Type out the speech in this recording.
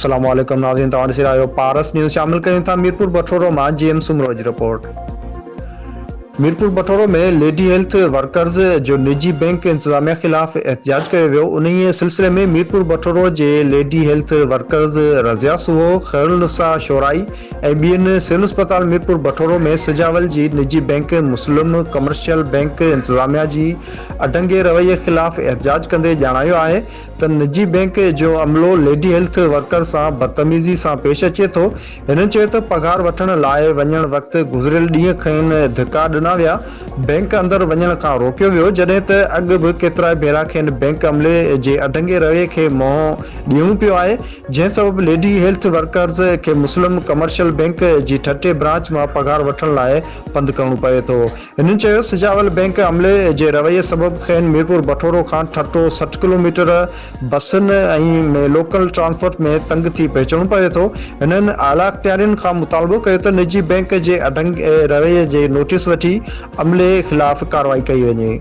अस्सलाम वालेकुम नाज़रीन, तव्हां ॾिसी रहिया आहियो पारस न्यूज़। शामिल कयूं था मीरपुर बठोरो मां GM सुमरो जी रिपोर्ट। मीरपुर बठोरो में लेडी हेल्थ वर्कर्स जो निजी बैंक इंतजामिया खिलाफ एहतजाज किया वियो। उन्हीं सिलसिले में मीरपुर बठोरो जे लेडी हेल्थ वर्कर्स रज़िया सुहो, खैरुलनिसा शोराई ऐं ॿियनि सिविल अस्पताल मीरपुर बठोरो में सिजावल जी निजी बैंक मुस्लिम कमर्शियल बैंक इंतजामिया जी अडंगे रवैये खिलाफ एहतजाज कंदे ॼाणायो आहे त निजी बैंक जो अमलो लेडी हेल्थ वर्कर सां बदतमीज़ी सां पेश अचे थो। हिननि चयो त पघार वठण लाइ वञण वक़्तु गुज़िरियल ॾींहं खेनि धिका ॾिना विया, बैंक अंदरि वञण खां रोकियो वियो, जॾहिं त अॻु बि केतिरा भेरा खेनि बैंक अमले जे अडंगे रवैये खे मुंहुं ॾियणो पियो आहे, जंहिं सबबु लेडी हेल्थ वर्कर्स खे मुस्लिम कमर्शियल बैंक जी ठटे ब्रांच मां पघार वठण लाइ पंधु करणो पए थो। हिननि चयो सिजावल बैंक अमले जे रवैये सबबु खेनि मीरपुर बठोरो खां ठटो 60 किलोमीटर बसुनि ऐं लोकल ट्रांसपोर्ट में तंग थी पहुचणो पए थो। हिननि आला इख्तियारियुनि खां मुतालबो कयो त निजी बैंक जे अडंगे रवैये जे नोटिस वठी अमले खिलाफ़ कार्रवाई कई वञे।